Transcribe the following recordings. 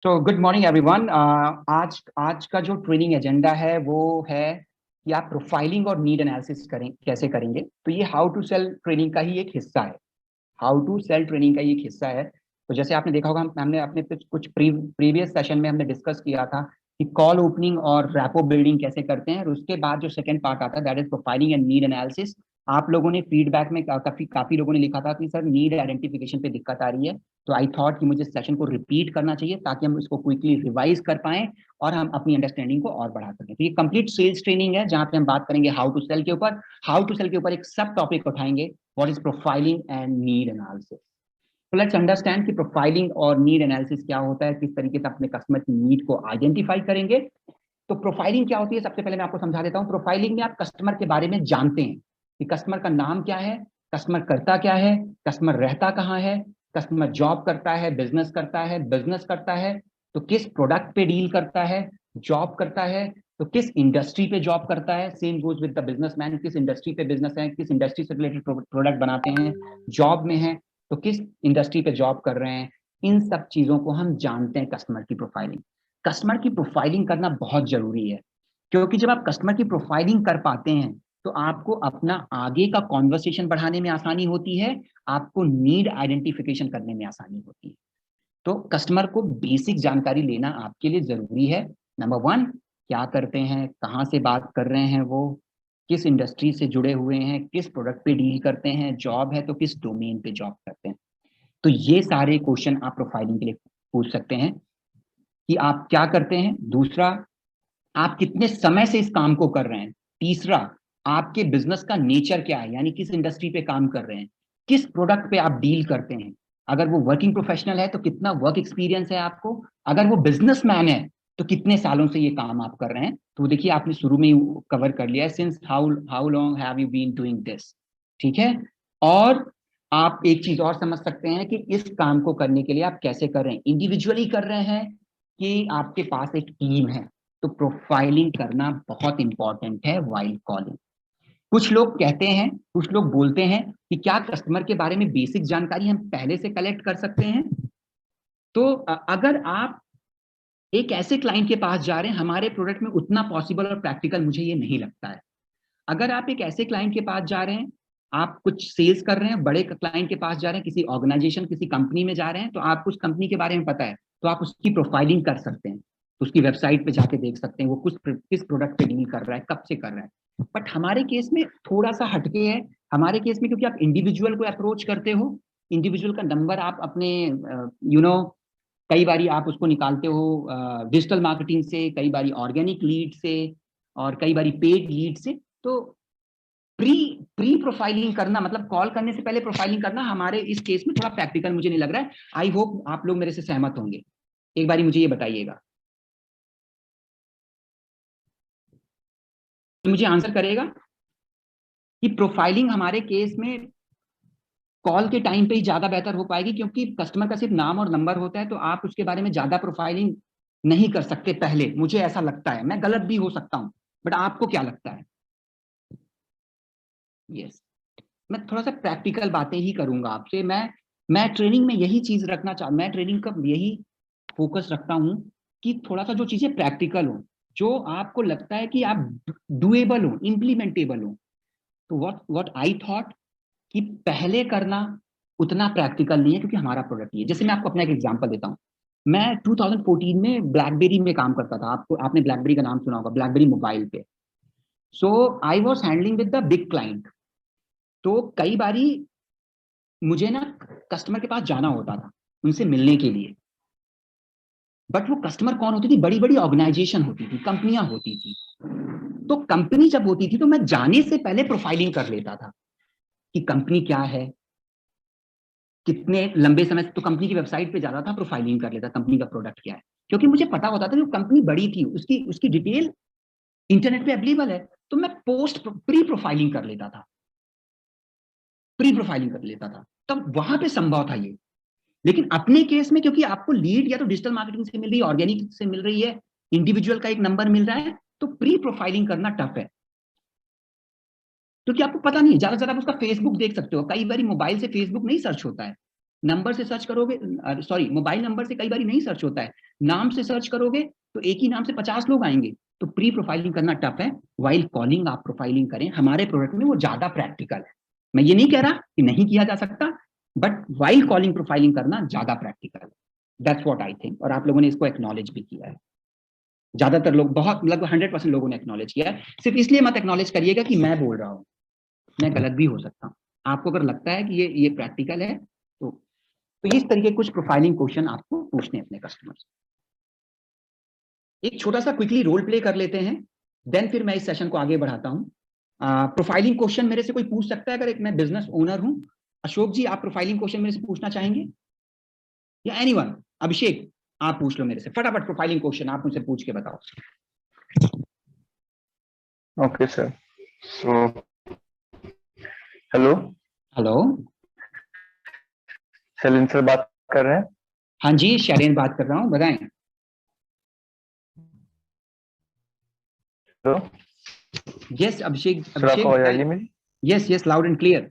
तो good morning everyone. आज आज का जो ट्रेनिंग एजेंडा है वो है कि आप प्रोफाइलिंग और नीड एनालिसिस करें कैसे करेंगे। तो ये हाउ टू सेल ट्रेनिंग का ही एक हिस्सा है। हाउ टू सेल ट्रेनिंग का ही एक हिस्सा है। तो जैसे आपने देखा होगा, हमने अपने कुछ प्रीवियस सेशन में हमने डिस्कस किया था कि कॉल ओपनिंग और रैपो बिल्डिंग कैसे करते हैं, और उसके बाद जो सेकंड पार्ट आता है that is profiling and need analysis. आप लोगों ने फीडबैक में काफी काफी लोगों ने लिखा था कि सर नीड आइडेंटिफिकेशन पे दिक्कत आ रही है। तो आई थॉट कि मुझे सेशन को रिपीट करना चाहिए ताकि हम इसको क्विकली रिवाइज कर पाएं और हम अपनी अंडरस्टैंडिंग को और बढ़ा सकें। तो ये कंप्लीट सेल्स ट्रेनिंग है जहां पे हम बात करेंगे हाउ टू सेल के ऊपर। हाउ टू सेल के ऊपर एक सब टॉपिक उठाएंगे, what is profiling and need analysis. तो लेट्स अंडरस्टैंड कि प्रोफाइलिंग और नीड एनालिसिस क्या होता है, किस तरीके से अपने कस्टमर की नीड को आइडेंटिफाई करेंगे। तो प्रोफाइलिंग क्या होती है, सबसे पहले मैं आपको समझा देता हूं। प्रोफाइलिंग में आप कस्टमर के बारे में जानते हैं कि कस्टमर का नाम क्या है, कस्टमर करता क्या है, कस्टमर रहता कहाँ है, कस्टमर जॉब करता है, बिजनेस करता है तो किस प्रोडक्ट पे डील करता है, जॉब करता है तो किस इंडस्ट्री पे जॉब करता है। Same goes with the businessman, किस इंडस्ट्री पे बिजनेस है, किस इंडस्ट्री से रिलेटेड प्रोडक्ट बनाते हैं, जॉब में है तो किस इंडस्ट्री पे जॉब कर रहे हैं। इन सब चीजों को हम जानते हैं कस्टमर की प्रोफाइलिंग। कस्टमर की प्रोफाइलिंग करना बहुत जरूरी है, क्योंकि जब आप कस्टमर की प्रोफाइलिंग कर पाते हैं तो आपको अपना आगे का कॉन्वर्सेशन बढ़ाने में आसानी होती है, आपको नीड आइडेंटिफिकेशन करने में आसानी होती है। तो कस्टमर को बेसिक जानकारी लेना आपके लिए जरूरी है। नंबर वन, क्या करते हैं, कहाँ से बात कर रहे हैं वो, किस इंडस्ट्री से जुड़े हुए हैं, किस प्रोडक्ट पे डील करते हैं, जॉब है तो किस डोमेन पे जॉब करते हैं। तो ये सारे क्वेश्चन आप प्रोफाइलिंग के लिए पूछ सकते हैं कि आप क्या करते हैं। दूसरा, आप कितने समय से इस काम को कर रहे हैं। तीसरा, आपके बिजनेस का नेचर क्या है, यानी किस इंडस्ट्री पे काम कर रहे हैं, किस प्रोडक्ट पे आप डील करते हैं। अगर वो वर्किंग प्रोफेशनल है तो कितना वर्क एक्सपीरियंस है आपको। अगर वो बिजनेसमैन है तो कितने सालों से ये काम आप कर रहे हैं। तो देखिए आपने शुरू में ही कवर कर लिया है, since how how long have you been doing this. ठीक है। और आप एक चीज और समझ सकते हैं कि इस काम को करने के लिए आप कैसे कर रहे हैं, इंडिविजुअली कर रहे हैं कि आपके पास एक टीम है। तो प्रोफाइलिंग करना बहुत इंपॉर्टेंट है वाइल कॉलिंग। कुछ लोग कहते हैं, कुछ लोग बोलते हैं कि क्या कस्टमर के बारे में बेसिक जानकारी हम पहले से कलेक्ट कर सकते हैं। तो अगर आप एक ऐसे क्लाइंट के पास जा रहे हैं, हमारे प्रोडक्ट में उतना पॉसिबल और प्रैक्टिकल मुझे ये नहीं लगता है। अगर आप एक ऐसे क्लाइंट के पास जा रहे हैं, आप कुछ सेल्स कर रहे हैं, बड़े क्लाइंट के पास जा रहे हैं, किसी ऑर्गेनाइजेशन किसी कंपनी में जा रहे हैं, तो आपको उस कंपनी के बारे में पता है तो आप उसकी प्रोफाइलिंग कर सकते हैं। उसकी वेबसाइट पे जाके देख सकते हैं वो किस प्रोडक्ट पे डील कर रहा है, कब से कर रहा है। बट हमारे केस में थोड़ा सा हटके है। हमारे केस में क्योंकि आप इंडिविजुअल को अप्रोच करते हो, इंडिविजुअल का नंबर आप अपने कई बारी आप उसको निकालते हो डिजिटल मार्केटिंग से, कई बारी ऑर्गेनिक लीड से, और कई बारी पेड लीड से। तो प्री प्री प्रोफाइलिंग करना मतलब कॉल करने से पहले प्रोफाइलिंग करना हमारे इस केस में थोड़ा प्रैक्टिकल मुझे नहीं लग रहा है। आई होप आप लोग मेरे से सहमत होंगे। एक बारी मुझे ये बताइएगा, तो मुझे आंसर करेगा कि प्रोफाइलिंग हमारे केस में कॉल के टाइम पे ही ज्यादा बेहतर हो पाएगी, क्योंकि कस्टमर का सिर्फ नाम और नंबर होता है तो आप उसके बारे में ज्यादा प्रोफाइलिंग नहीं कर सकते पहले। मुझे ऐसा लगता है, मैं गलत भी हो सकता हूं, बट आपको क्या लगता है। यस, मैं थोड़ा सा प्रैक्टिकल बातें ही करूंगा आपसे। मैं ट्रेनिंग में यही चीज रखना मैं ट्रेनिंग का यही फोकस रखता हूं कि थोड़ा सा जो चीजें प्रैक्टिकल हो, जो आपको लगता है कि आप डुएबल हो, इम्प्लीमेंटेबल हो। तो व्हाट आई थॉट कि पहले करना उतना प्रैक्टिकल नहीं है, क्योंकि हमारा प्रोडक्ट नहीं है। जैसे मैं आपको अपना एक एग्जांपल देता हूं। मैं 2014 में ब्लैकबेरी में काम करता था। आपने ब्लैकबेरी का नाम सुना होगा, ब्लैकबेरी मोबाइल पे। So I was handling with the big client. तो कई बारी मुझे ना कस्टमर के पास जाना होता था उनसे मिलने के लिए। बट वो कस्टमर कौन होती थी, बड़ी बड़ी ऑर्गेनाइजेशन होती थी, कंपनियां होती थी। तो कंपनी जब होती थी तो मैं जाने से पहले प्रोफाइलिंग कर लेता था कि कंपनी क्या है, कितने लंबे समय से। तो कंपनी की वेबसाइट पे जाता था, प्रोफाइलिंग कर लेता कंपनी का प्रोडक्ट क्या है, क्योंकि मुझे पता होता था कि वो कंपनी बड़ी थी, उसकी उसकी डिटेल इंटरनेट पे अवेलेबल है। तो मैं पोस्ट प्री प्रोफाइलिंग कर लेता था, प्री प्रोफाइलिंग कर लेता था, तब वहां पे संभव था ये। लेकिन अपने केस में क्योंकि आपको लीड या तो डिजिटल मार्केटिंग से मिल रही है, ऑर्गेनिक से मिल रही है, इंडिविजुअल का एक नंबर मिल रहा है, तो प्री प्रोफाइलिंग करना टफ है। क्योंकि आपको पता नहीं है, ज्यादा से ज्यादा आप उसका फेसबुक देख सकते हो, कई बार मोबाइल से फेसबुक नहीं सर्च होता है। नंबर से सर्च करोगे, सॉरी मोबाइल नंबर से कई बार नहीं सर्च होता है, नाम से सर्च करोगे तो एक ही नाम से 50 लोग आएंगे। तो प्री प्रोफाइलिंग करना टफ है, वाइल कॉलिंग आप प्रोफाइलिंग करें। हमारे प्रोडक्ट में वो ज्यादा प्रैक्टिकल है। मैं ये नहीं कह रहा कि नहीं किया जा सकता, बट वाइल कॉलिंग प्रोफाइलिंग करना ज्यादा प्रैक्टिकल है। दैट्स व्हाट आई थिंक, और आप लोगों ने इसको एक्नॉलेज भी किया है। ज्यादातर लोग, बहुत लगभग 100% लोगों ने एक्नॉलेज किया है। सिर्फ इसलिए मत एक्नॉलेज करिएगा कि मैं बोल रहा हूँ, मैं गलत भी हो सकता हूँ। आपको अगर लगता है कि ये प्रैक्टिकल है तो इस तरीके कुछ प्रोफाइलिंग क्वेश्चन आपको पूछने अपने कस्टमर से। एक छोटा सा क्विकली रोल प्ले कर लेते हैं, देन फिर मैं इस सेशन को आगे बढ़ाता हूँ। प्रोफाइलिंग क्वेश्चन मेरे से कोई पूछ सकता है अगर एक मैं बिजनेस ओनर हूँ। अशोक जी, आप प्रोफाइलिंग क्वेश्चन मेरे से पूछना चाहेंगे, या एनीवन? अभिषेक, आप पूछ लो मेरे से फटाफट प्रोफाइलिंग क्वेश्चन, आप मुझसे पूछ के बताओ। Okay sir, so hello. Hello, Shailendra sir बात कर रहे हैं? हाँ जी, शैलेंद्र बात कर रहा हूँ, बताएं। हेलो यस अभिषेक, सर, आपको आवाज आ रही है बताएं। मेरी? Yes yes, loud and clear.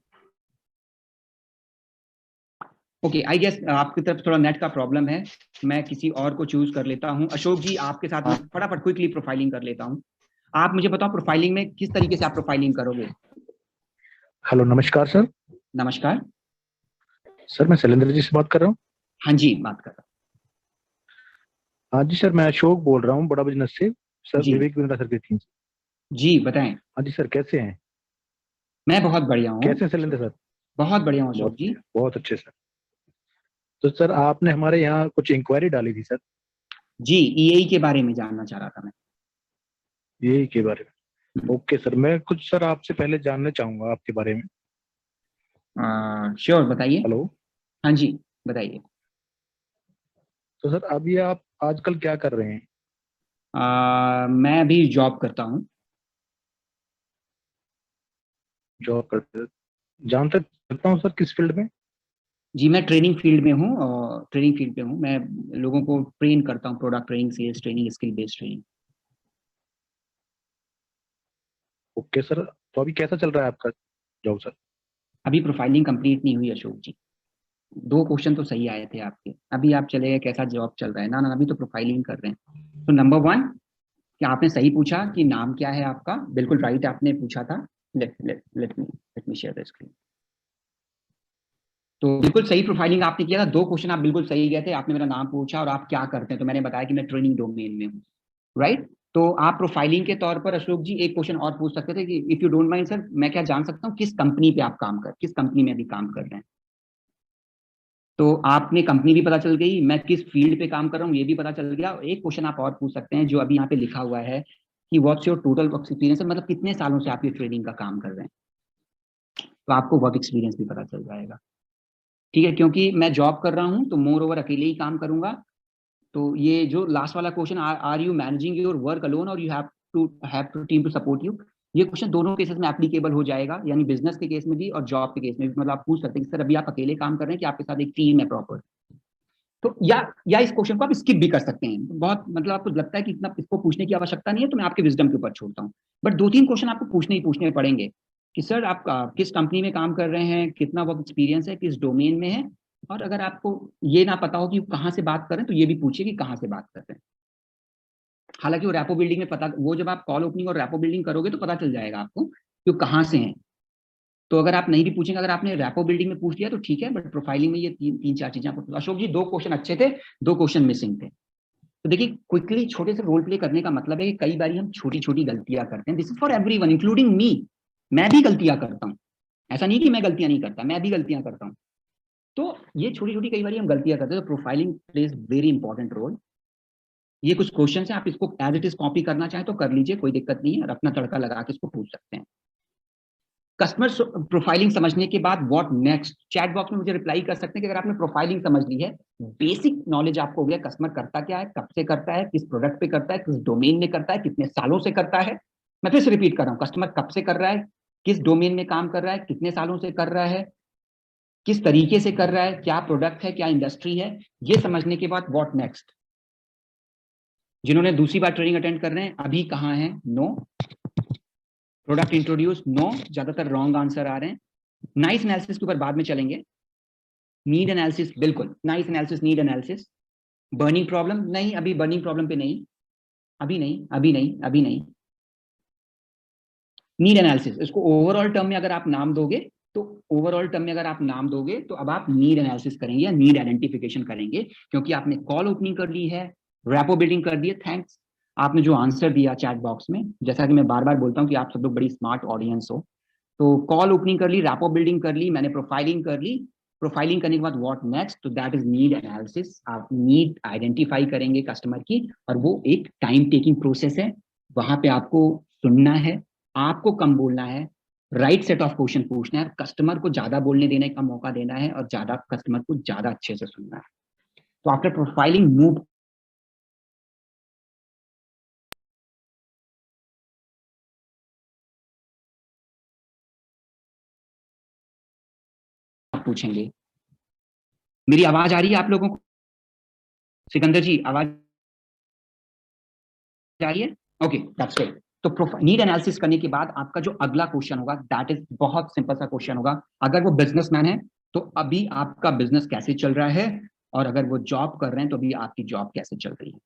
Okay, I guess आपकी तरफ थोड़ा नेट का प्रॉब्लम है। मैं किसी और को चूज कर लेता हूँ। अशोक जी, आपके साथ मैं हाँ। फटाफट क्विकली प्रोफाइलिंग कर लेता हूँ। आप मुझे बताओ प्रोफाइलिंग में किस तरीके से आप प्रोफाइलिंग करोगे। हेलो, नमस्कार सर। नमस्कार सर, मैं शैलेंद्र जी से बात कर रहा हूँ। हाँ जी, बात कर रहा हाँ जी सर, मैं अशोक बोल रहा हूँ, बड़ा बिजनेस से। हूँ सर, जी। विवेक बिंद्रा सर के थी। जी बताएं। हाँ जी सर, कैसे हैं? मैं बहुत बढ़िया हूँ। कैसे हैं शैलेंद्र सर? बहुत बढ़िया हूँ अशोक बहुत जी। बढ़िया, बहुत अच्छे सर। तो सर, आपने हमारे यहाँ कुछ इंक्वायरी डाली थी सर, जी, ईएई के बारे में जानना चाह रहा था मैं। यही के बारे में। ओके सर, मैं कुछ सर आपसे पहले जानना चाहूंगा आपके बारे में। श्योर, बताइए। हेलो। हाँ जी, बताइए। तो सर, अभी आप आजकल क्या कर रहे हैं? मैं अभी जॉब करता हूँ। जॉब करते हैं? जान सकता हूँ सर, किस फील्ड में? जी, मैं ट्रेनिंग फील्ड में हूँ, और ट्रेनिंग फील्ड पे हूँ। मैं लोगों को ट्रेन करता हूँ, product training, sales training, skill based training. Okay sir, तो अभी कैसा चल रहा है आपका जॉब सर? अभी प्रोफाइलिंग कंप्लीट नहीं हुई अशोक जी। 2 क्वेश्चन तो सही आए थे आपके। अभी आप चले गए कैसा जॉब चल रहा है, ना ना, अभी तो प्रोफाइलिंग कर रहे हैं। तो नंबर 1, कि आपने सही पूछा कि नाम क्या है आपका, बिल्कुल राइट आपने पूछा था। Let me share the screen. तो बिल्कुल सही प्रोफाइलिंग आपने किया था। 2 क्वेश्चन आप बिल्कुल सही गए थे। आपने मेरा नाम पूछा और आप क्या करते हैं, तो मैंने बताया कि मैं ट्रेनिंग डोमेन में हूँ, राइट। तो आप प्रोफाइलिंग के तौर पर अशोक जी एक क्वेश्चन और पूछ सकते थे कि if you don't mind sir, मैं क्या जान सकता हूँ किस कंपनी पे आप किस कंपनी में अभी काम कर रहे हैं। तो आपने कंपनी भी पता चल गई, मैं किस फील्ड पे काम कर रहा हूँ ये भी पता चल गया। एक क्वेश्चन आप और पूछ सकते हैं जो अभी यहाँ पे लिखा हुआ है कि what's your total work experience, मतलब कितने सालों से आप ये ट्रेनिंग का काम कर रहे हैं। तो आपको वर्क एक्सपीरियंस भी पता चल जाएगा, ठीक है। क्योंकि मैं जॉब कर रहा हूँ तो मोर ओवर अकेले ही काम करूंगा। तो ये जो लास्ट वाला question, are you managing your work alone और you have to team to support you, ये क्वेश्चन दोनों केसेस में एप्लीकेबल हो जाएगा, यानी बिजनेस के केस में भी और जॉब के केस में भी। मतलब आप पूछ सकते हैं कि सर अभी आप अकेले काम कर रहे हैं कि आपके साथ एक टीम है प्रॉपर। तो या इस क्वेश्चन को आप स्किप भी कर सकते हैं। बहुत मतलब आपको लगता है कि इतना इसको पूछने की आवश्यकता नहीं है, तो मैं आपके विजडम के ऊपर छोड़ता हूँ। बट 2-3 क्वेश्चन आपको पूछने ही पूछने पड़ेंगे कि सर आप किस कंपनी में काम कर रहे हैं, कितना वर्क एक्सपीरियंस है, किस डोमेन में है। और अगर आपको ये ना पता हो कि कहाँ से बात कर रहे हैं, तो ये भी पूछिए कि कहाँ से बात कर रहे हैं। हालांकि वो रैपो बिल्डिंग में पता, वो जब आप कॉल ओपनिंग और रैपो बिल्डिंग करोगे तो पता चल जाएगा आपको कि वो कहाँ से हैं। तो अगर आप नहीं भी पूछेंगे, अगर आपने रैपो बिल्डिंग में पूछ लिया तो ठीक है, बट प्रोफाइलिंग में ये तीन चार चीजें आपको। अशोक जी 2 क्वेश्चन अच्छे थे, 2 क्वेश्चन मिसिंग थे। तो देखिए, क्विकली छोटे से रोल प्ले करने का मतलब है कि कई बार हम छोटी छोटी गलतियां करते हैं। This is for everyone including me. मैं भी गलतियां करता हूँ, ऐसा नहीं कि मैं गलतियां नहीं करता, मैं भी गलतियां करता हूँ। तो ये छोटी छोटी कई बार हम गलतियां करते हैं। तो profiling plays very important role. ये कुछ क्वेश्चन है, आप इसको एज इट इज कॉपी करना चाहें तो कर लीजिए, कोई दिक्कत नहीं है, और अपना तड़का लगा के इसको पूछ सकते हैं। कस्टमर प्रोफाइलिंग समझने के बाद व्हाट नेक्स्ट, चैट बॉक्स में मुझे रिप्लाई कर सकते हैं कि अगर आपने प्रोफाइलिंग समझ ली है, बेसिक नॉलेज आपको हो गया, कस्टमर करता क्या है, कब से करता है, किस प्रोडक्ट पे करता है, किस डोमेन में करता है, कितने सालों से करता है। मैं फिर से रिपीट कर रहा हूँ, कस्टमर कब से कर रहा है, किस डोमेन में काम कर रहा है, कितने सालों से कर रहा है, किस तरीके से कर रहा है, क्या प्रोडक्ट है, क्या इंडस्ट्री है। ये समझने के बाद व्हाट नेक्स्ट। जिन्होंने दूसरी बार ट्रेनिंग अटेंड कर रहे हैं अभी कहाँ है, नो। प्रोडक्ट इंट्रोड्यूस, नो, ज्यादातर रॉन्ग आंसर आ रहे हैं। नाइस एनालिसिस के ऊपर बाद में चलेंगे। नीड एनालिसिस, बिल्कुल nice analysis, need analysis. Burning problem नहीं, अभी बर्निंग प्रॉब्लम पे नहीं, अभी नहीं, अभी नहीं, अभी नहीं। नीड एनालिसिस, इसको ओवरऑल टर्म में अगर आप नाम दोगे तो, ओवरऑल टर्म में अगर आप नाम दोगे तो अब आप नीड एनालिसिस करेंगे या नीड आइडेंटिफिकेशन करेंगे, क्योंकि आपने कॉल ओपनिंग कर ली है, रैपो बिल्डिंग कर दी है। थैंक्स, आपने जो आंसर दिया चैट बॉक्स में, जैसा कि मैं बार बार बोलता हूँ कि आप सब लोग बड़ी स्मार्ट ऑडियंस हो, तो कॉल ओपनिंग कर ली, रैपो बिल्डिंग कर ली, मैंने प्रोफाइलिंग कर ली। प्रोफाइलिंग करने के बाद व्हाट नेक्स्ट, तो दैट इज नीड एनालिसिस। आप नीड आइडेंटिफाई करेंगे कस्टमर की, और वो एक टाइम टेकिंग प्रोसेस है। वहां पे आपको सुनना है, आपको कम बोलना है, राइट सेट ऑफ क्वेश्चन पूछना है, कस्टमर को ज्यादा बोलने देने का मौका देना है, और ज्यादा कस्टमर को ज्यादा अच्छे से सुनना है। तो आफ्टर प्रोफाइलिंग मूव पूछेंगे। मेरी आवाज आ रही है आप लोगों को? सिकंदर जी आवाज आ रही है? Okay, that's it. तो नीड एनालिसिस करने के बाद आपका जो अगला क्वेश्चन होगा, दैट इज बहुत सिंपल सा क्वेश्चन होगा। अगर वो बिजनेसमैन है तो अभी आपका बिजनेस कैसे चल रहा है, और अगर वो जॉब कर रहे हैं तो अभी आपकी जॉब कैसे चल रही है।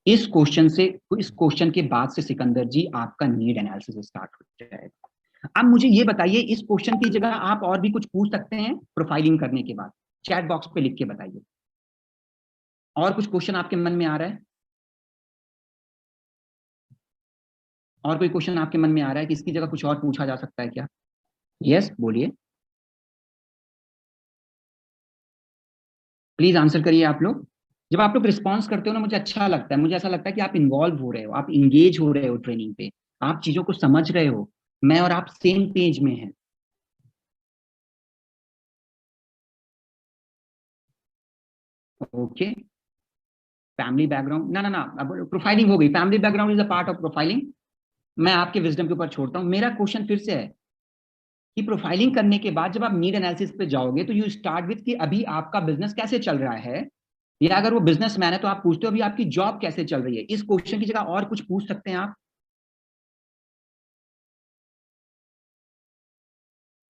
इस क्वेश्चन से, इस क्वेश्चन के बाद से सिकंदर जी आपका नीड एनालिसिस स्टार्ट हो जाएगा। अब मुझे ये बताइए, इस क्वेश्चन की जगह आप और भी कुछ पूछ सकते हैं प्रोफाइलिंग करने के बाद, चैट बॉक्स पे लिख के बताइए। और कुछ क्वेश्चन आपके मन में आ रहा है? और कोई क्वेश्चन आपके मन में आ रहा है कि इसकी जगह कुछ और पूछा जा सकता है क्या? यस, बोलिए, प्लीज आंसर करिए आप लोग। जब आप लोग रिस्पॉन्स करते हो ना, मुझे अच्छा लगता है, मुझे ऐसा लगता है कि आप इन्वॉल्व हो रहे हो, आप इंगेज हो रहे हो ट्रेनिंग पे, आप चीजों को समझ रहे हो, मैं और आप सेम पेज में हैं। ओके, फैमिली बैकग्राउंड, ना ना ना, अब प्रोफाइलिंग हो गई, family background is a part of profiling. मैं आपके विजडम के ऊपर छोड़ता हूं। मेरा क्वेश्चन फिर से है कि प्रोफाइलिंग करने के बाद जब आप नीड एनालिसिस पे जाओगे तो यू स्टार्ट विथ कि अभी आपका बिजनेस कैसे चल रहा है, या अगर वो बिजनेसमैन है तो आप पूछते हो अभी आपकी जॉब कैसे चल रही है। इस क्वेश्चन की जगह और कुछ पूछ सकते हैं आप।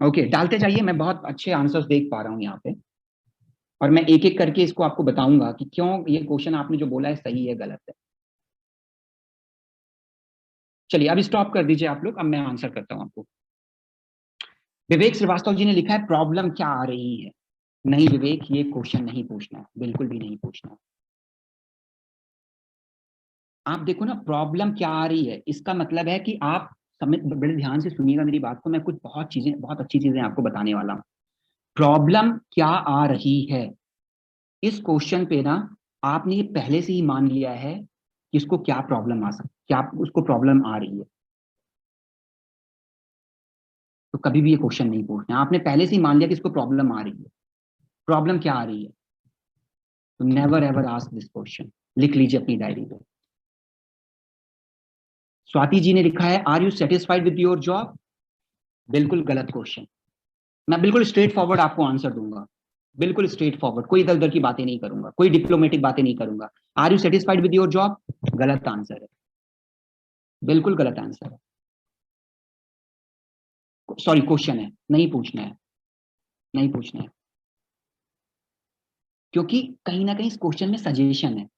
ओके, डालते जाइए, मैं बहुत अच्छे आंसर्स देख पा रहा हूं यहाँ पे, और मैं एक एक करके इसको आपको बताऊंगा कि क्यों ये क्वेश्चन आपने जो बोला है सही है गलत है। चलिए अब स्टॉप कर दीजिए आप लोग, अब मैं आंसर करता हूं आपको। विवेक श्रीवास्तव जी ने लिखा है प्रॉब्लम क्या आ रही है। नहीं विवेक, ये क्वेश्चन नहीं पूछना है, बिल्कुल भी नहीं पूछना है। आप देखो ना, प्रॉब्लम क्या आ रही है, इसका मतलब है कि आप समय, बड़े ध्यान से सुनिएगा मेरी बात को, मैं कुछ बहुत चीजें, बहुत अच्छी चीजें आपको बताने वाला हूं। प्रॉब्लम क्या आ रही है, इस क्वेश्चन पे ना आपने ये पहले से ही मान लिया है कि इसको क्या प्रॉब्लम आ सकती, क्या उसको प्रॉब्लम आ रही है, तो कभी भी ये क्वेश्चन नहीं पूछना। आपने पहले से ही मान लिया कि इसको प्रॉब्लम आ रही है। प्रॉब्लम क्या आ रही है, तो never ever ask this question. लिख लीजिए अपनी डायरी पे। स्वाति जी ने लिखा है are you satisfied with your job. बिल्कुल गलत क्वेश्चन। मैं बिल्कुल स्ट्रेट फॉरवर्ड आपको आंसर दूंगा, बिल्कुल स्ट्रेट फॉरवर्ड, कोई इधर उधर की बातें नहीं करूंगा, कोई डिप्लोमेटिक बातें नहीं करूंगा। Are you satisfied with your job, गलत आंसर है, बिल्कुल गलत आंसर है। सॉरी, क्वेश्चन है, नहीं पूछना है, नहीं पूछना है, क्योंकि कहीं ना कहीं इस क्वेश्चन में सजेशन है,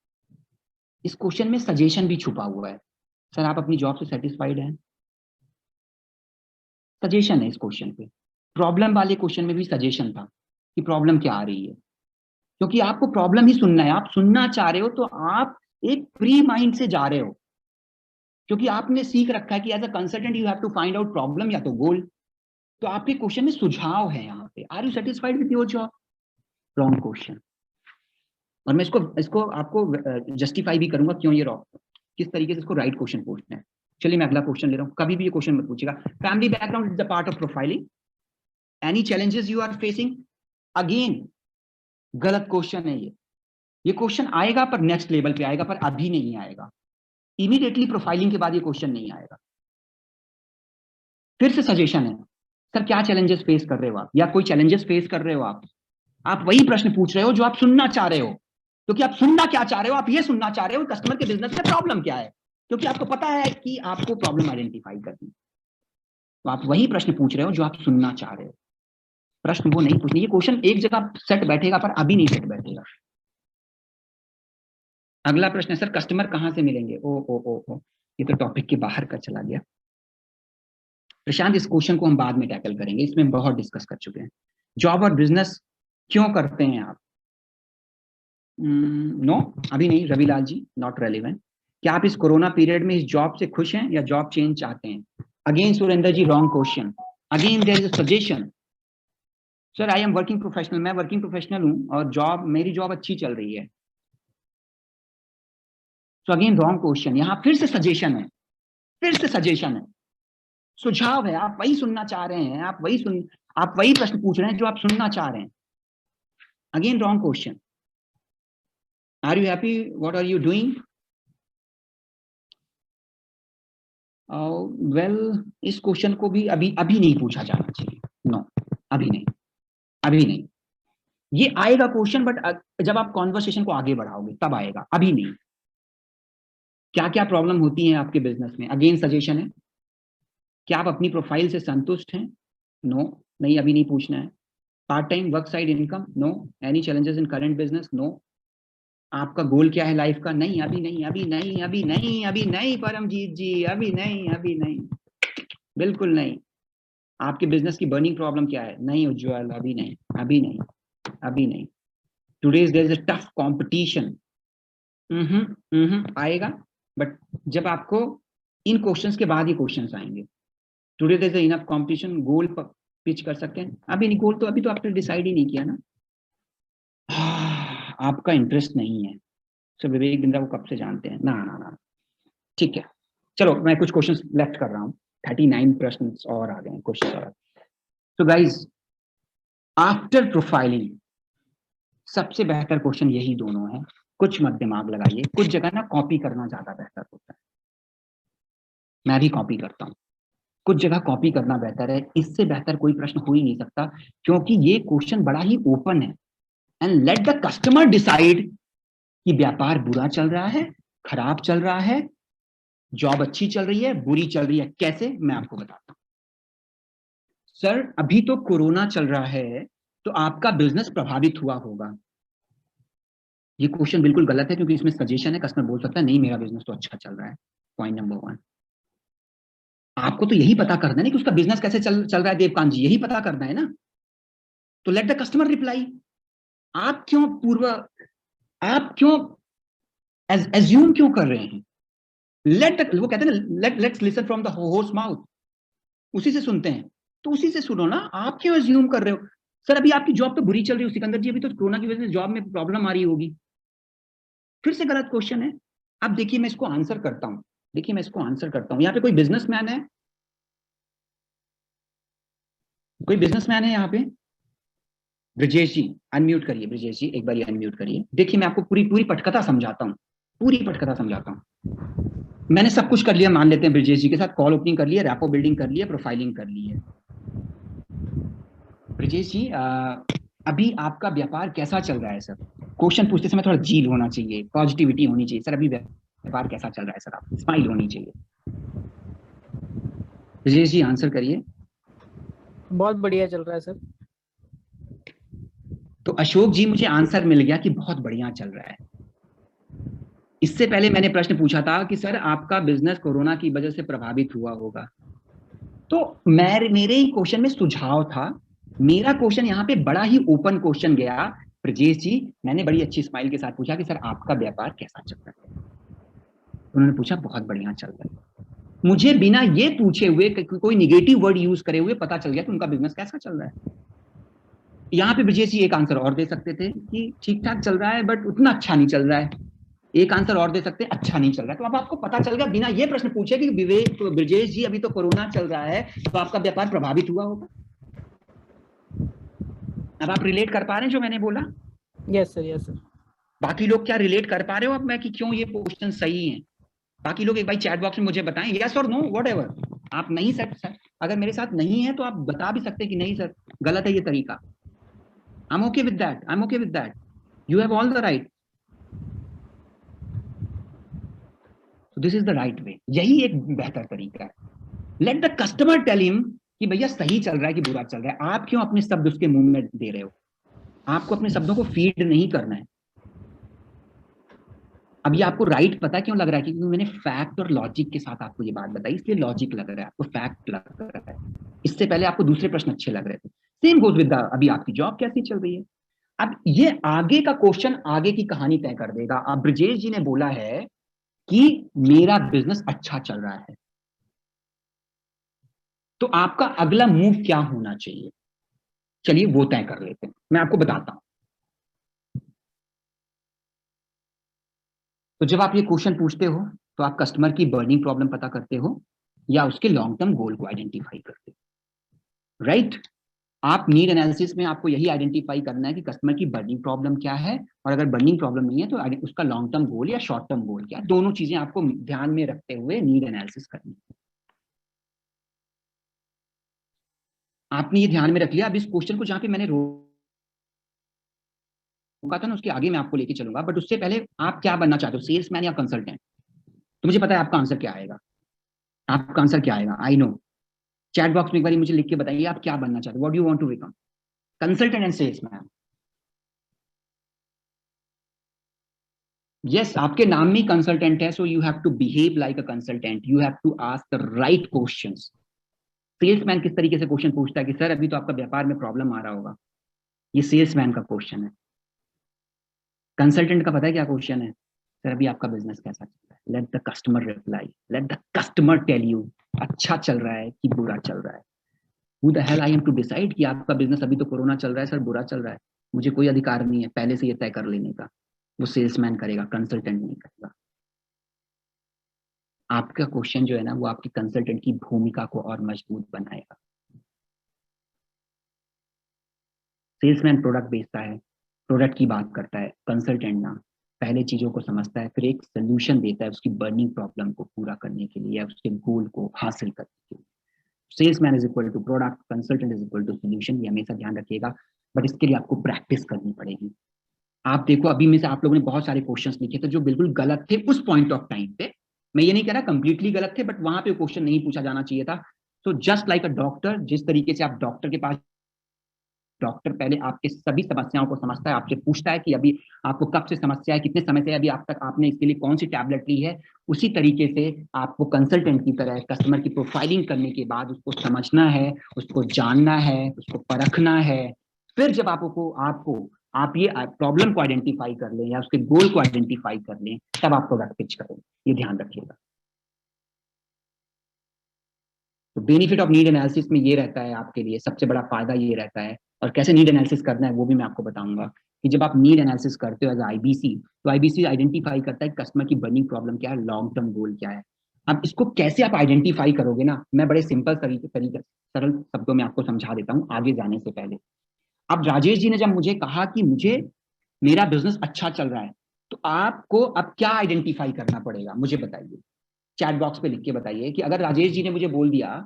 इस क्वेश्चन में सजेशन भी छुपा हुआ है। सर आप अपनी जॉब से सेटिस्फाइड हैं, सजेशन है इस क्वेश्चन पे। प्रॉब्लम वाले क्वेश्चन में भी सजेशन था कि प्रॉब्लम क्या आ रही है, क्योंकि आपको प्रॉब्लम ही सुनना है, आप सुनना चाह रहे हो, तो आप एक फ्री माइंड से जा रहे हो, क्योंकि आपने सीख रखा है कि as a consultant you have to find out problem या तो गोल। तो आपके क्वेश्चन में सुझाव है यहाँ पे, are you satisfied with your job, wrong question. और मैं इसको इसको आपको जस्टिफाई भी करूंगा क्यों ये रॉन्ग, किस तरीके से इसको राइट क्वेश्चन पूछना है। चलिए मैं अगला क्वेश्चन ले रहा हूँ, कभी भी ये क्वेश्चन मत पूछिएगा। Family background is the part of profiling, any challenges you are facing, again गलत क्वेश्चन है ये क्वेश्चन आएगा पर नेक्स्ट लेवल पे आएगा, पर अभी नहीं आएगा। इमीडिएटली प्रोफाइलिंग के बाद ये क्वेश्चन नहीं आएगा। फिर से सजेशन है, सर क्या चैलेंजेस फेस कर रहे हो आप, या कोई चैलेंजेस फेस कर रहे हो आप वही प्रश्न पूछ रहे हो जो आप सुनना चाह रहे हो, क्योंकि आप सुनना क्या चाह रहे हो, आप ये सुनना चाह रहे हो कस्टमर के बिजनेस में प्रॉब्लम क्या है, क्योंकि आपको पता है कि आपको प्रॉब्लम आइडेंटिफाई करनी, तो आप वही प्रश्न पूछ रहे हो जो आप सुनना चाह रहे हो। प्रश्न वो नहीं पूछने, ये क्वेश्चन एक जगह सेट बैठेगा पर अभी नहीं सेट बैठेगा। अगला प्रश्न है सर कस्टमर कहाँ से मिलेंगे? ओ ओ ओ ओ ये तो टॉपिक के बाहर का चला गया। प्रशांत इस क्वेश्चन को हम बाद में टैकल करेंगे, इसमें बहुत डिस्कस कर चुके हैं। जॉब और बिजनेस क्यों करते हैं आप? नो अभी नहीं रविलाल जी, नॉट रेलिवेंट। क्या आप इस कोरोना पीरियड में इस जॉब से खुश हैं या जॉब चेंज चाहते हैं? Again Surendra ji wrong question, again there is a suggestion. Sir I am working professional, मैं वर्किंग प्रोफेशनल हूं और जॉब मेरी जॉब अच्छी चल रही है। सो अगेन रॉन्ग क्वेश्चन, यहाँ फिर से सजेशन है, फिर से सजेशन है, सुझाव है, आप वही सुनना चाह रहे हैं, आप वही प्रश्न पूछ रहे हैं जो आप सुनना चाह रहे हैं। Again wrong question. Are you happy? What are you doing? Well इस क्वेश्चन को भी अभी नहीं पूछा जाना चाहिए। नो अभी नहीं, अभी नहीं। ये आएगा क्वेश्चन बट जब आप कॉन्वर्सेशन को आगे बढ़ाओगे तब आएगा, अभी नहीं। क्या क्या प्रॉब्लम होती है आपके बिजनेस में? अगेन सजेशन है। क्या आप अपनी प्रोफाइल से संतुष्ट हैं? नो नहीं, अभी नहीं पूछना है। Part time work side income? No. Any challenges in current business? No. आपका गोल क्या है लाइफ का? नहीं अभी नहीं, अभी नहीं, अभी नहीं, अभी नहीं परमजीत जी, अभी नहीं, अभी नहीं, बिल्कुल नहीं। आपके बिजनेस की बर्निंग प्रॉब्लम क्या है? नहीं उज्ज्वल, अभी नहीं, अभी नहीं, अभी नहीं। Today's there is a tough competition. आएगा बट जब आपको इन क्वेश्चंस के बाद ही क्वेश्चंस आएंगे। Today there is enough competition, goal pitch कर सकते हैं? अभी नहीं, गोल तो अभी तो आपने डिसाइड ही नहीं किया ना। आपका इंटरेस्ट नहीं है। सर विवेक बिंद्रा को कब से जानते हैं? ना ना ना, ठीक है चलो मैं कुछ क्वेश्चंस लेफ्ट कर रहा हूँ। 39 प्रश्न और आ गए, क्वेश्चन और। सो गाइज आफ्टर प्रोफाइलिंग सबसे बेहतर क्वेश्चन यही दोनों है। कुछ मत दिमाग लगाइए, कुछ जगह ना कॉपी करना ज्यादा बेहतर होता है, मैं भी कॉपी करता हूँ। कुछ जगह कॉपी करना बेहतर है, इससे बेहतर कोई प्रश्न हो ही नहीं सकता, क्योंकि ये क्वेश्चन बड़ा ही ओपन है। And let the customer decide कि व्यापार बुरा चल रहा है, खराब चल रहा है, जॉब अच्छी चल रही है, बुरी चल रही है। कैसे? मैं आपको बताता हूं। सर अभी तो कोरोना चल रहा है तो आपका बिजनेस प्रभावित हुआ होगा। ये क्वेश्चन बिल्कुल गलत है क्योंकि इसमें सजेशन है। कस्टमर बोल सकता है नहीं मेरा बिजनेस तो अच्छा चल रहा है। पॉइंट नंबर 1, आपको तो यही पता करना है ना कि उसका बिजनेस कैसे चल रहा है देवकांत जी, यही पता करना है ना। तो लेट द कस्टमर रिप्लाई। आप क्यों एज्यूम क्यों कर रहे हैं? वो कहते हैं ना let's listen from the horse mouth, उसी से सुनते हैं, तो उसी से सुनो ना। आप क्यों एज्यूम कर रहे हो? सर अभी आपकी जॉब तो बुरी चल रही है सिकंदर जी, अभी तो कोरोना की वजह से जॉब में प्रॉब्लम आ रही होगी। फिर से गलत क्वेश्चन है। अब देखिए मैं इसको आंसर करता हूं, देखिए मैं इसको आंसर करता हूं। यहाँ पे कोई बिजनेसमैन है? कोई बिजनेसमैन है यहाँ पे? ब्रिजेश जी अनम्यूट करिए, ब्रिजेश जी एक बार अनम्यूट करिए। देखिए मैं आपको पूरी पूरी पटकथा समझाता हूँ, पूरी पटकथा समझाता हूँ। मैंने सब कुछ कर लिया, मान लेते हैं ब्रिजेश जी के साथ कॉल ओपनिंग कर लिया, रैपो बिल्डिंग कर लिया, प्रोफाइलिंग कर ली है। ब्रिजेश जी अभी आपका व्यापार कैसा चल रहा है सर? क्वेश्चन पूछते समय थोड़ा जील होना चाहिए, पॉजिटिविटी होनी चाहिए। सर अभी व्यापार कैसा चल रहा है सर? आप स्माइल होनी चाहिए। ब्रिजेश जी आंसर करिए। बहुत बढ़िया चल रहा है सर। तो अशोक जी मुझे आंसर मिल गया कि बहुत बढ़िया चल रहा है। इससे पहले मैंने प्रश्न पूछा था कि सर आपका बिजनेस कोरोना की वजह से प्रभावित हुआ होगा, तो मेरे ही क्वेश्चन में सुझाव था। मेरा क्वेश्चन यहाँ पे बड़ा ही ओपन क्वेश्चन गया। ब्रजेश जी मैंने बड़ी अच्छी स्माइल के साथ पूछा कि सर आपका व्यापार कैसा चल रहा है? उन्होंने पूछा बहुत बढ़िया चल रहा है। मुझे बिना ये पूछे हुए कोई निगेटिव वर्ड यूज करे हुए पता चल गया कि उनका बिजनेस कैसा चल रहा है। यहाँ पे ब्रजेश जी एक आंसर और दे सकते थे कि ठीक ठाक चल रहा है बट उतना अच्छा नहीं चल रहा है। एक आंसर और दे सकते हैं, अच्छा नहीं चल रहा है। तो अब आपको पता चल गया बिना ये प्रश्न पूछे कि विवेक ब्रजेश जी अभी तो कोरोना चल रहा है तो आपका व्यापार प्रभावित हुआ होगा। अब आप रिलेट कर पा रहे हैं जो मैंने बोला? Yes sir, yes sir. बाकी लोग क्या रिलेट कर पा रहे हो अब मैं कि क्यों ये क्वेश्चन सही है? बाकी लोग एक बार चैट बॉक्स में मुझे बताएं यस और नो व्हाटएवर। आप नहीं सर अगर मेरे साथ नहीं है तो आप बता भी सकते कि नहीं सर गलत है ये तरीका। I am okay with that, I am okay with that, you have all the right. This is the right way, यही एक बेहतर तरीका है। Let the customer tell him कि भैया सही चल रहा है कि बुरा चल रहा है। आप क्यों अपने शब्द उसके मुंह में दे रहे हो? आपको अपने शब्दों को फीड नहीं करना है। अब ये आपको राइट पता क्यों लग रहा है? क्योंकि मैंने फैक्ट और लॉजिक के साथ आपको ये बात बताई, इसलिए लॉजिक लग रहा है, आपको फैक्ट लग रहा है। इससे पहले आपको दूसरे प्रश्न अच्छे लग रहे थे। सेम गोज विद अभी आपकी जॉब कैसी चल रही है। अब ये आगे का क्वेश्चन आगे की कहानी तय कर देगा। अब ब्रजेश जी ने बोला है कि मेरा बिजनेस अच्छा चल रहा है, तो आपका अगला मूव क्या होना चाहिए? चलिए वो तय कर लेते हैं, मैं आपको बताता हूं। तो जब आप ये क्वेश्चन पूछते हो तो आप कस्टमर की बर्निंग प्रॉब्लम पता करते हो या उसके लॉन्ग टर्म गोल को आइडेंटिफाई करते हो, राइट? आप नीड एनालिसिस में आपको यही आइडेंटिफाई करना है कि कस्टमर की बर्निंग प्रॉब्लम क्या है, और अगर बर्निंग प्रॉब्लम नहीं है तो उसका लॉन्ग टर्म गोल या शॉर्ट टर्म गोल क्या है। दोनों चीजें आपको ध्यान में रखते हुए नीड एनालिसिस करनी है। आपने ये ध्यान में रख लिया। अब इस क्वेश्चन को जहां पे मैंने रोका था ना, उसके आगे मैं आपको लेके चलूंगा, बट उससे पहले आप क्या बनना चाहते हो, सेल्समैन या कंसल्टेंट? तो मुझे पता है आपका आंसर क्या आएगा। आपका आंसर क्या आएगा, आई नो। चैट बॉक्स में एक बार मुझे लिख के बताइए आप क्या बनना चाहते हो। What do you want to become? Consultant and salesman. Yes, आपके नाम में कंसल्टेंट है, so you have to behave like a consultant, you have to ask the right questions. Salesman किस तरीके से क्वेश्चन पूछता है कि सर अभी तो आपका व्यापार में प्रॉब्लम आ रहा होगा, ये सेल्समैन का क्वेश्चन है। कंसल्टेंट का पता है क्या क्वेश्चन है? सर अभी आपका बिजनेस कैसा चल रहा है? Let the customer reply, let the customer tell you अच्छा चल रहा है कि बुरा चल रहा है। Who the hell I am to decide कि आपका बिजनेस अभी तो कोरोना चल रहा है सर, बुरा चल रहा है? मुझे कोई अधिकार नहीं है पहले से ये तय कर लेने का। वो सेल्समैन करेगा, कंसल्टेंट नहीं करेगा। आपका क्वेश्चन जो है ना, वो आपकी कंसल्टेंट की भूमिका को और मजबूत बनाएगा। सेल्समैन प्रोडक्ट बेचता है, प्रोडक्ट की बात करता है। कंसल्टेंट ना, पहले चीजों को समझता है, फिर एक सोल्यूशन देता है उसकी बर्निंग प्रॉब्लम को पूरा करने के लिए या उसके गोल को हासिल करने के लिए। Salesman is equal to product, consultant is equal to solution, ये हमेशा ध्यान रखिएगा। बट इसके लिए आपको प्रैक्टिस करनी पड़ेगी। आप देखो अभी में से आप लोगों ने बहुत सारे क्वेश्चंस लिखे थे जो बिल्कुल गलत थे उस पॉइंट ऑफ टाइम पे। मैं ये नहीं कह रहा कंप्लीटली गलत थे, बट वहां पे क्वेश्चन नहीं पूछा जाना चाहिए था। तो जस्ट लाइक अ डॉक्टर, जिस तरीके से आप डॉक्टर के पास, डॉक्टर पहले आपके सभी समस्याओं को समझता है, आपसे पूछता है कि अभी आपको कब से समस्या है, कितने समय से अभी आप तक आपने इसके लिए कौन सी टैबलेट ली है, उसी तरीके से आपको कंसल्टेंट की तरह कस्टमर की प्रोफाइलिंग करने के बाद उसको समझना है, उसको जानना है, उसको परखना है। फिर जब आपको आपको आप ये प्रॉब्लम को आइडेंटिफाई कर लें या उसके गोल को आइडेंटिफाई कर लें, तब आप प्रोडक्ट पिच करें। ये ध्यान रखिएगा। तो बेनिफिट ऑफ नीड एनालिसिस में ये रहता है, आपके लिए सबसे बड़ा फायदा ये रहता है। और कैसे नीड एनालिसिस करना है वो भी मैं आपको बताऊंगा कि जब आप नीड एनालिसिस करते हो एज आईबीसी, तो आईबीसी आइडेंटिफाई करता है कस्टमर की बर्निंग प्रॉब्लम क्या है, लॉन्ग टर्म गोल क्या है। अब इसको कैसे आप आइडेंटिफाई करोगे ना, मैं बड़े सिंपल तरीके सरल शब्दों में आपको समझा देता हूँ आगे जाने से पहले। अब राजेश जी ने जब मुझे कहा कि मुझे मेरा बिजनेस अच्छा चल रहा है, तो आपको अब क्या आइडेंटिफाई करना पड़ेगा मुझे बताइए। चैट बॉक्स पे लिख के बताइए कि अगर राजेश जी ने मुझे बोल दिया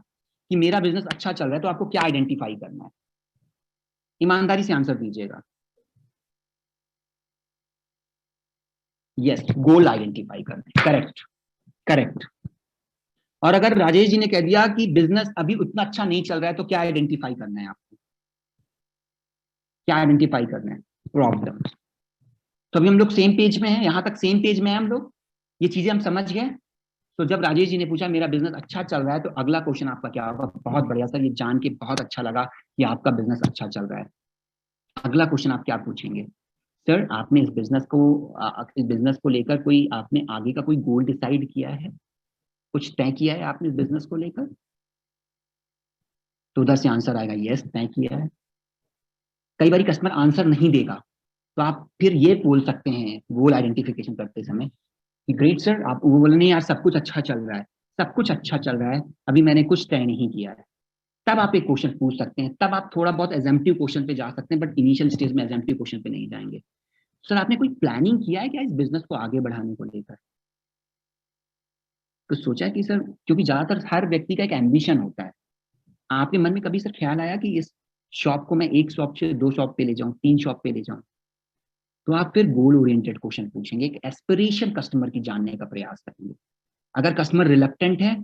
कि मेरा बिजनेस अच्छा चल रहा है, तो आपको क्या आइडेंटिफाई करना है? ईमानदारी से आंसर दीजिएगा। यस, गोल आइडेंटिफाई करना है। Correct, correct. और अगर राजेश जी ने कह दिया कि बिजनेस अभी उतना अच्छा नहीं चल रहा है, तो क्या आइडेंटिफाई करना है आपको? क्या आइडेंटिफाई करना है? प्रॉब्लम। तो अभी हम लोग सेम पेज में हैं, यहां तक सेम पेज में हैं हम लोग, ये चीजें हम समझ गए। तो जब राजेश जी ने पूछा मेरा बिजनेस अच्छा चल रहा है, तो अगला क्वेश्चन आपका क्या होगा? बहुत बढ़िया सर, ये जान के बहुत अच्छा लगा कि आपका बिजनेस अच्छा चल रहा है। अगला क्वेश्चन आप क्या पूछेंगे? सर आपने इस बिजनेस को लेकर कोई आपने आगे का कोई गोल डिसाइड किया है, कुछ तय किया है आपने इस बिजनेस को लेकर? तो उधर से आंसर आएगा यस, तय किया है। कई बार कस्टमर आंसर नहीं देगा, तो आप फिर ये बोल सकते हैं गोल आइडेंटिफिकेशन करते समय कि ग्रेट सर, आप वो बोले नहीं यार सब कुछ अच्छा चल रहा है, सब कुछ अच्छा चल रहा है, अभी मैंने कुछ तय नहीं किया है। तब आप एक क्वेश्चन पूछ सकते हैं, तब आप थोड़ा बहुत एजम्पटिव क्वेश्चन पे जा सकते हैं, बट इनिशियल स्टेज में एजम्पटिव क्वेश्चन पे नहीं जाएंगे। सर आपने कोई प्लानिंग किया है क्या इस बिजनेस को आगे बढ़ाने को लेकर? तो सोचा है कि सर, क्योंकि ज्यादातर हर व्यक्ति का एक एम्बिशन होता है, आपके मन में कभी सर ख्याल आया कि इस शॉप को मैं एक शॉप से 2 शॉप पे ले जाऊं, 3 शॉप पे ले जाऊं? तो आप फिर गोल ओरिएंटेड क्वेश्चन पूछेंगे, एक एस्पिरेशन कस्टमर की जानने का प्रयास करेंगे। अगर कस्टमर रिलक्टेंट है,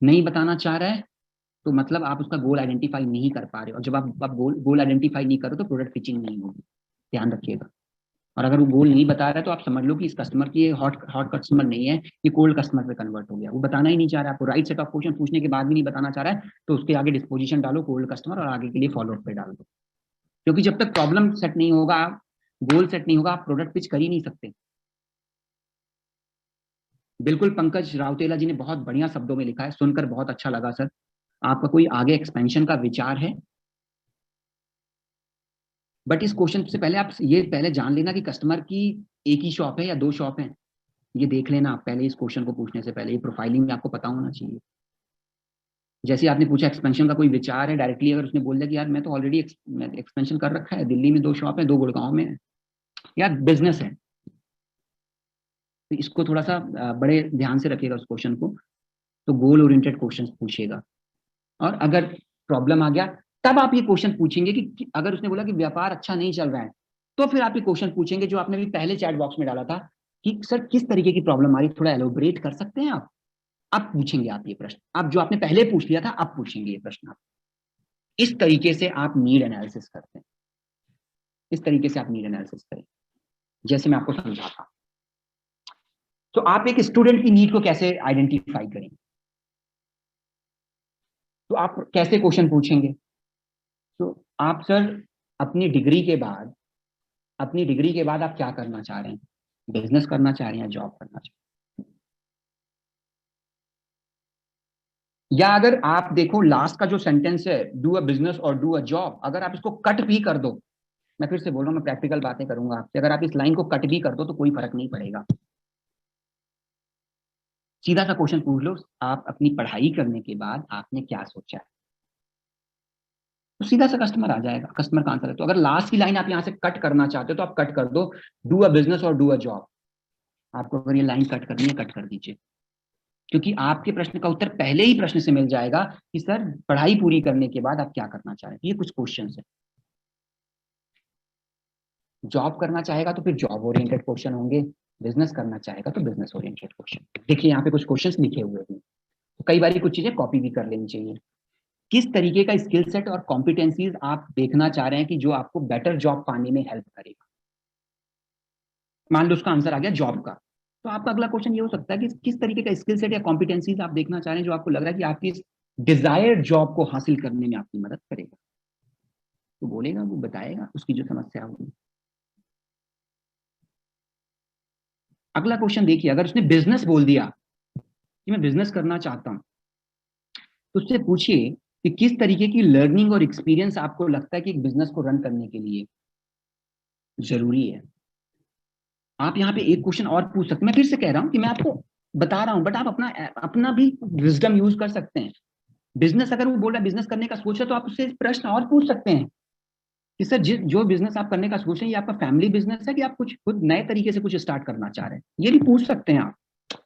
नहीं बताना चाह रहा है, तो मतलब आप उसका गोल आइडेंटिफाई नहीं कर पा रहे हो, और जब आप गोल आइडेंटिफाई नहीं करो तो प्रोडक्ट पिचिंग नहीं होगी, ध्यान रखिएगा। और अगर वो गोल नहीं बता रहा है तो आप समझ लो कि इस कस्टमर की हॉट कस्टमर नहीं है, ये कोल्ड कस्टमर पे कन्वर्ट हो गया। वो बताना ही नहीं चाह रहा है आपको, राइट सेट ऑफ क्वेश्चन पूछने के बाद भी नहीं बताना चाह रहा है, तो उसके आगे डिस्पोजिशन डालो कोल्ड कस्टमर और आगे के लिए फॉलो अप पे डाल दो। क्योंकि जब तक प्रॉब्लम सेट नहीं होगा, गोल सेट नहीं होगा, आप प्रोडक्ट पिच कर ही नहीं सकते। बिल्कुल, पंकज राउतेला जी ने बहुत बढ़िया शब्दों में लिखा है, सुनकर बहुत अच्छा लगा सर। आपका कोई आगे एक्सपेंशन का विचार है? बट इस क्वेश्चन से पहले आप ये पहले जान लेना कि कस्टमर की एक ही शॉप है या 2 शॉप है, ये देख लेना आप पहले इस क्वेश्चन को पूछने से पहले। ये प्रोफाइलिंग में आपको पता होना चाहिए। जैसे आपने पूछा एक्सपेंशन का कोई विचार है, डायरेक्टली अगर उसने बोल दिया कि यार मैं तो ऑलरेडी एक्सपेंशन कर रखा है, दिल्ली में 2 शॉप है, 2 गुड़गांव में है, यार बिजनेस है, तो इसको थोड़ा सा बड़े ध्यान से रखिएगा उस क्वेश्चन को। तो गोल ओरिएंटेड क्वेश्चन पूछिएगा। और अगर प्रॉब्लम आ गया तब आप ये क्वेश्चन पूछेंगे कि अगर उसने बोला कि व्यापार अच्छा नहीं चल रहा है, तो फिर आप ये क्वेश्चन पूछेंगे जो आपने भी पहले चैट बॉक्स में डाला था कि सर किस तरीके की प्रॉब्लम आ रही है, थोड़ा एलोबरेट कर सकते हैं आप। अब पूछेंगे आप ये प्रश्न, आप जो आपने पहले पूछ लिया था अब पूछेंगे ये प्रश्न आप। इस तरीके से आप नीड एनालिसिस करते हैं, इस तरीके से आप नीड एनालिसिस करें जैसे मैं आपको समझाता। तो आप एक स्टूडेंट की नीड को कैसे आइडेंटिफाई करें, तो आप कैसे क्वेश्चन पूछेंगे? तो आप सर अपनी डिग्री के बाद आप क्या करना चाह रहे हैं? बिजनेस करना चाह रहे हैं या जॉब करना चाह रहे हैं? या अगर आप देखो लास्ट का जो सेंटेंस है, डू अ बिजनेस और डू अ जॉब, अगर आप इसको कट भी कर दो, मैं फिर से बोल रहा हूं, मैं प्रैक्टिकल बातें करूंगा आपसे, अगर आप इस लाइन को कट भी कर दो तो कोई फर्क नहीं पड़ेगा। सीधा सा क्वेश्चन पूछ लो, आप अपनी पढ़ाई करने के बाद आपने क्या सोचा है, तो सीधा सा कस्टमर आ जाएगा, कस्टमर का आंसर है। तो अगर लास्ट की लाइन आप यहाँ से कट करना चाहते हो तो आप कट कर दो, डू अ बिजनेस और डू अ जॉब। आपको अगर ये लाइन कट करनी है कट कर दीजिए, क्योंकि आपके प्रश्न का उत्तर पहले ही प्रश्न से मिल जाएगा कि सर पढ़ाई पूरी करने के बाद आप क्या करना चाह रहे हैं। ये कुछ क्वेश्चन है। जॉब करना चाहेगा तो फिर जॉब ओरिएंटेड क्वेश्चन होंगे, बिजनेस करना चाहेगा तो बिजनेस ओरिएंटेड क्वेश्चन। देखिए यहाँ पे कुछ क्वेश्चंस लिखे हुए हैं, तो कई बार कुछ चीजें कॉपी भी कर लेनी चाहिए। किस तरीके का स्किल सेट और कॉम्पिटेंसीज आप देखना चाह रहे हैं कि जो आपको बेटर जॉब पाने में हेल्प करेगा? मान लो उसका आंसर आ गया जॉब का, तो आपका अगला क्वेश्चन ये हो सकता है कि किस तरीके का स्किल सेट या कॉम्पिटेंसीज आप देखना चाह रहे हैं जो आपको लग रहा है कि आपकी इस डिजायर्ड जॉब को हासिल करने में आपकी मदद करेगा। तो बोलेगा, वो बताएगा उसकी जो समस्या होगी। अगला क्वेश्चन देखिए, अगर उसने बिजनेस बोल दिया कि मैं बिजनेस करना चाहता हूं, तो उससे पूछिए कि किस तरीके की लर्निंग और एक्सपीरियंस आपको लगता है कि एक बिजनेस को रन करने के लिए जरूरी है। आप यहाँ पे एक क्वेश्चन और पूछ सकते हैं, मैं फिर से कह रहा हूं कि मैं आपको बता रहा हूं, बट आप अपना अपना भी विजडम यूज कर सकते हैं। बिजनेस अगर वो बोल रहा है बिजनेस करने का सोच रहा है, तो आप उससे प्रश्न और पूछ सकते हैं कि सर जो बिजनेस आप करने का सोच रहे हैं, ये आपका फैमिली बिजनेस है कि आप कुछ खुद नए तरीके से कुछ स्टार्ट करना चाह रहे हैं? ये भी पूछ सकते हैं आप।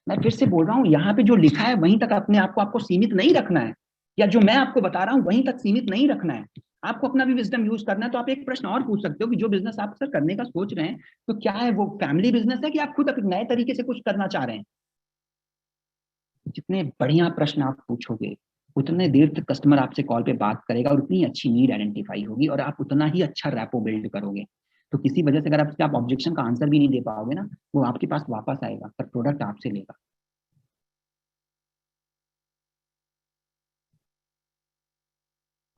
मैं फिर से बोल रहा हूँ, यहाँ पे जो लिखा है वहीं तक अपने आपको सीमित नहीं रखना है, या जो मैं आपको बता रहा हूँ वहीं तक सीमित नहीं रखना है, आपको अपना भी विजडम यूज करना है। तो आप एक प्रश्न और पूछ सकते हो कि जो बिजनेस आप सर करने का सोच रहे हैं, तो क्या है वो फैमिली बिजनेस है कि आप खुद नए तरीके से कुछ करना चाह रहे हैं? जितने बढ़िया प्रश्न आप पूछोगे उतने देर तक कस्टमर आपसे कॉल पे बात करेगा और उतनी अच्छी नीड आइडेंटिफाई होगी और आप उतना ही अच्छा रैपो बिल्ड करोगे। तो किसी वजह से अगर आप ऑब्जेक्शन का आंसर भी नहीं दे पाओगे ना, वो आपके पास वापस आएगा पर प्रोडक्ट आपसे लेगा।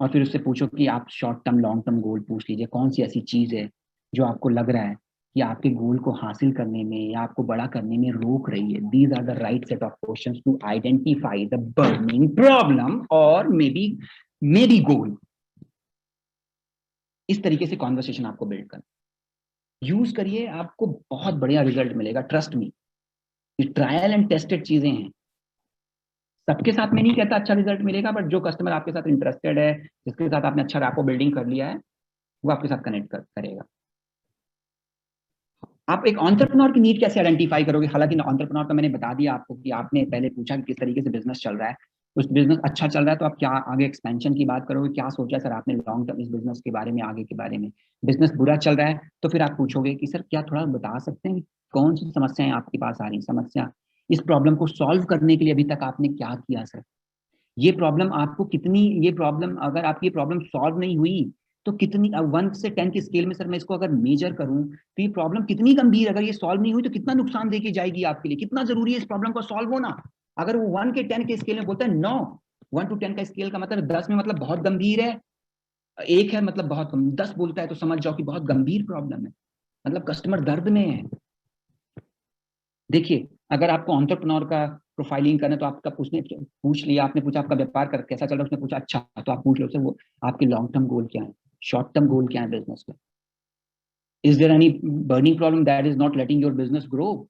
और फिर उससे पूछो कि आप short term long term goal पूछ लीजिए, कौन सी ऐसी चीज है जो आपको लग रहा है कि आपके गोल को हासिल करने में या आपको बड़ा करने में रोक रही है। These are the right set of questions to identify the burning problem और मे बी गोल। इस तरीके से कॉन्वर्सेशन आपको बिल्ड करना, यूज करिए, आपको बहुत बढ़िया रिजल्ट मिलेगा, ट्रस्ट मी। ये ट्रायल एंड टेस्टेड चीजें हैं, सबके साथ में नहीं कहता अच्छा रिजल्ट मिलेगा, बट जो कस्टमर आपके साथ इंटरेस्टेड है, जिसके साथ आपने अच्छा रैपो बिल्डिंग कर लिया है, वो आपके साथ कनेक्ट करेगा। आप एक एंटरप्रेन्योर की नीड कैसे आइडेंटिफाई करोगे? हालांकि एंटरप्रेन्योर तो मैंने बता दिया आपको कि आपने पहले पूछा कि किस तरीके से बिजनेस चल रहा है, उस बिजनेस अच्छा चल रहा है तो आप क्या आगे एक्सपेंशन की बात करोगे, क्या सोचा है सर आपने लॉन्ग टर्म इस बिजनेस के बारे में, आगे के बारे में। बिजनेस बुरा चल रहा है तो फिर आप पूछोगे कि सर क्या थोड़ा बता सकते हैं कौन सी समस्याएं आपके पास आ रही, समस्या, इस प्रॉब्लम को सॉल्व करने के लिए अभी तक आपने क्या किया सर, ये प्रॉब्लम आपको कितनी, ये प्रॉब्लम अगर आपकी ये प्रॉब्लम सॉल्व नहीं हुई तो कितनी, 1 से 10 की स्केल में सर मैं इसको अगर मेजर करूं तो ये प्रॉब्लम कितनी गंभीर, अगर ये सॉल्व नहीं हुई तो कितना नुकसान देके जाएगी आपके लिए, कितना जरूरी है इस प्रॉब्लम को सॉल्व होना। अगर वो 1 के 10 के स्केल में बोलता है 9, 1 to 10 का स्केल का मतलब 10 में मतलब बहुत गंभीर है, 1 है मतलब बहुत कम, 10 बोलता है तो समझ जाओ कि बहुत गंभीर प्रॉब्लम है, मतलब कस्टमर दर्द में है। देखिए अगर आपको एंटरप्रेन्योर का प्रोफाइलिंग करना है तो आपका पूछ लिया, आपने पूछा आपका व्यापार कैसा चल रहा है, उसने पूछा अच्छा, तो आप पूछ लो सर वो आपके लॉन्ग टर्म गोल क्या है, शॉर्ट टर्म गोल क्या है बिजनेस में, is there any burning problem that is not letting your business grow.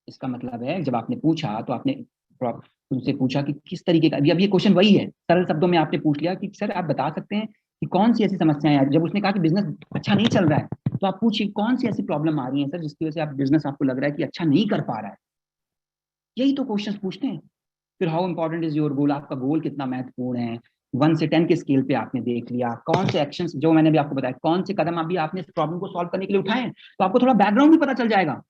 इसका मतलब है जब आपने पूछा तो आपने उनसे पूछा कि किस तरीके का, अब ये क्वेश्चन वही है, सरल शब्दों में आपने पूछ लिया कि सर आप बता सकते हैं कि कौन सी ऐसी समस्याएं हैं। जब उसने कहा कि बिजनेस अच्छा नहीं चल रहा है तो आप पूछिए कौन सी ऐसी प्रॉब्लम आ रही है सर जिसकी वजह से आप बिजनेस आपको लग रहा है कि अच्छा नहीं कर पा रहा है, यही तो क्वेश्चन पूछते हैं। फिर how important is your goal, आपका गोल कितना महत्वपूर्ण है, 1 से 10 के स्केल पे आपने देख लिया, कौन से एक्शंस जो मैंने भी आपको बताया, कौन से कदम अभी आपने इस प्रॉब्लम को सॉल्व करने के लिए उठाए, तो आपको थोड़ा बैकग्राउंड भी पता चल जाएगा।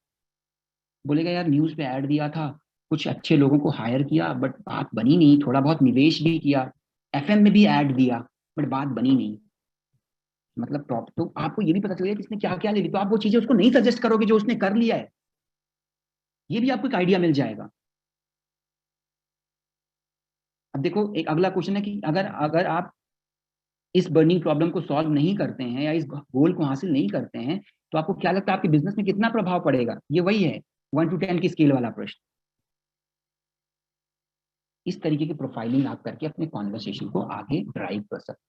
बोलेगा यार न्यूज पे ऐड दिया था, कुछ अच्छे लोगों को हायर किया बट बात बनी नहीं, थोड़ा बहुत निवेश भी किया, एफएम में भी ऐड दिया बट बात बनी नहीं, मतलब तो आपको ये भी पता चलेगा कि इसने क्या क्या ले ली, तो आप वो चीजें उसको नहीं सजेस्ट करोगे जो उसने कर लिया है, ये भी आपको एक आइडिया मिल जाएगा। अब देखो एक अगला क्वेश्चन है कि अगर अगर आप इस बर्निंग प्रॉब्लम को सॉल्व नहीं करते हैं या इस गोल को हासिल नहीं करते हैं तो आपको क्या लगता है आपके बिजनेस में कितना प्रभाव पड़ेगा, ये वही है 1 to 10 की स्केल वाला प्रश्न। इस तरीके की प्रोफाइलिंग आप करके अपने कॉन्वर्सेशन को आगे ड्राइव कर सकते हैं,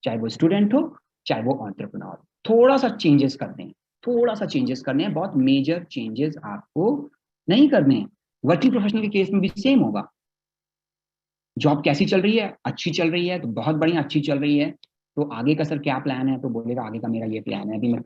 चाहे वो स्टूडेंट हो चाहे वो एंटरप्रेन्योर। थोड़ा सा चेंजेस करने हैं, थोड़ा सा चेंजेस करने हैं, बहुत मेजर चेंजेस आपको नहीं करने हैं। वर्किंग प्रोफेशनल के केस में भी सेम होगा। जॉब कैसी चल रही है, अच्छी चल रही है तो बहुत बढ़िया, अच्छी चल रही है तो आगे का सर क्या प्लान है, तो बोलेगा आगे का मेरा ये प्लान है, अभी मैं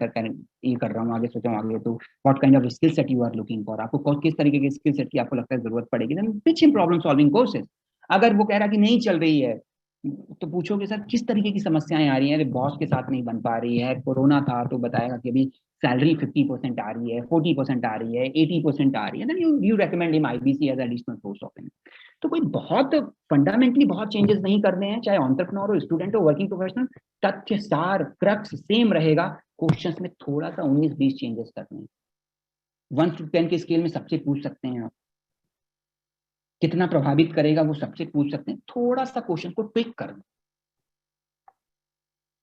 ये कर रहा हूँ, आगे सोचा हूँ आगे, तो what kind of skill set you are looking for, आपको किस तरीके के स्किल सेट की आपको लगता है जरूरत पड़ेगी, then pitch in problem solving courses. अगर वो कह रहा कि नहीं चल रही है तो पूछोगे सर किस तरीके की समस्याएं आ रही हैं, बॉस के साथ नहीं बन पा रही है, कोरोना था तो बताएगा कि अभी सैलरी 50% आ रही है, 40% आ रही है, 80% आ रही है, then you recommend him IBC as additional source of income. तो कोई बहुत फंडामेंटली बहुत चेंजेस नहीं करने हैं, चाहे एंटरप्रेन्योर हो, स्टूडेंट हो, वर्किंग प्रोफेशनल, तथ्य सार क्रक्स सेम रहेगा, क्वेश्चंस में थोड़ा सा 19-20 चेंजेस करने हैं। 1 to 10 के स्केल में सबसे पूछ सकते हैं आप, कितना प्रभावित करेगा वो सबसे पूछ सकते हैं, थोड़ा सा क्वेश्चन को ट्विक कर दो।